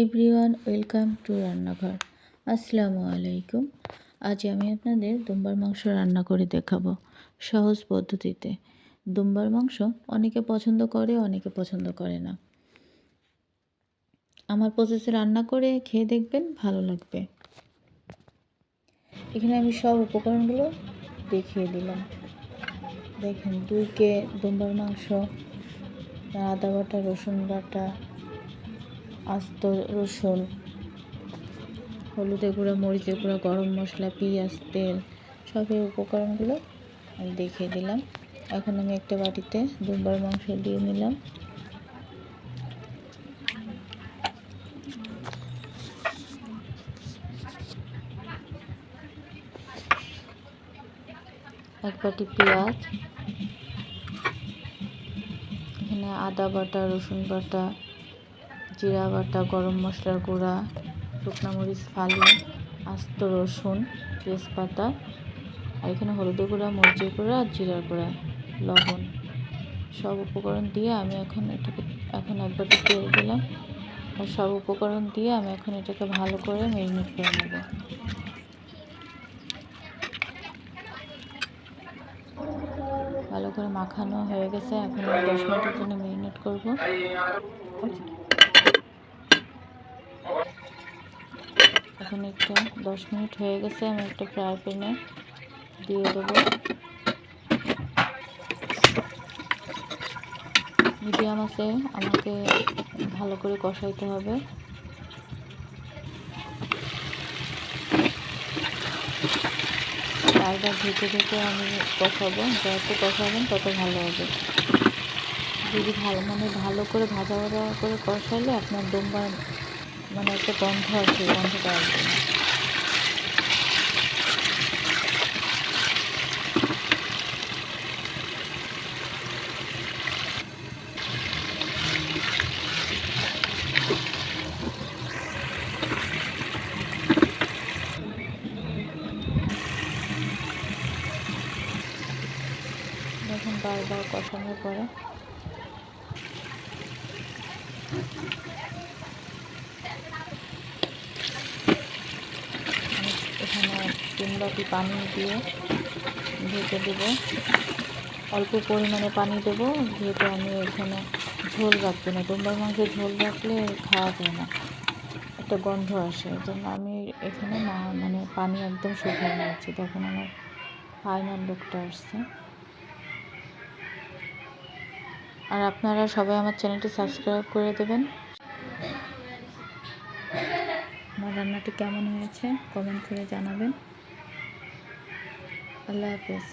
Everyone welcome to রান্নাঘর। আসসালামু আলাইকুম। আজ আমি আপনাদের দুম্বার মাংস রান্না করে দেখাবো সহজ পদ্ধতিতে। দুম্বার মাংস অনেকে পছন্দ করে, অনেকে পছন্দ করে না। আমার প্রসেসে রান্না করে খেয়ে দেখবেন, ভালো লাগবে। এখানে আমি সব উপকরণগুলো দেখিয়ে দিলাম। দেখেন 2 কে দুম্বার মাংস, আদা বাটা, রসুন বাটা, আস্ত রসুন, হলুদের গুঁড়া, মরিচের গুঁড়া, গরম মশলা, পেঁয়াজ, তেল, সবই উপকরণগুলো আমি দেখিয়ে দিলাম। এখন আমি একটা বাটিতে দুম্বার মাংস দিয়ে নিলাম। এক বাটি পেঁয়াজ, এখানে আদা বাটা, রসুন বাটা, জিরা বাটা, গরম মশলার গুঁড়া, শুকনো মরিচ ফালি, আস্ত রসুন, তেজপাতা, আর এখানে হলুদের গুঁড়া, মরিচের গুঁড়া, জিরার গুঁড়া, লবণ, সব উপকরণ দিয়ে আমি এখন এক বাটি তেল দিলাম। আর সব উপকরণ দিয়ে আমি এখন এটাকে ভালো করে ম্যারিনেট করে নেব। ভালো করে মাখানো হয়ে গেছে, এখন আমি 10 মিনিটের জন্য ম্যারিনেট করব। এখন একটা 10 মিনিট হয়ে গেছে, আমি একটা ফ্রাই প্যানে দিয়ে দেবো। মিডিয়াম আছে, আমাকে ভালো করে কষাইতে হবে। বারবার ঢেকে ঢেকে আমি কষাবো, যত কষাবেন তত ভালো হবে। যদি ভালো করে ভাজা করে কষাইলে আপনার দুম্বার একটা গন্ধ আছে, গন্ধটা আসবে না। দেখুন বারবার কষানোর পরে এখানে 3 বাটি পানি দিয়ে ঢেকে দেবো। অল্প পরিমাণে পানি দেবো, যেহেতু আমি এখানে ঝোল রাখবো না। দুম্বার মাংসে ঝোল রাখলে খাওয়া যায় না, একটা গন্ধ আসে। এই জন্য আমি এখানে পানি একদম শুকিয়ে নিয়েছি। দেখুন আমার ফাইনাল লুকটা আসছে। আর আপনারা সবাই আমার চ্যানেলটি সাবস্ক্রাইব করে দেবেন। আমার রান্নাটি কেমন হয়েছে কমেন্ট করে জানাবেন। আল্লাহ হাফেজ।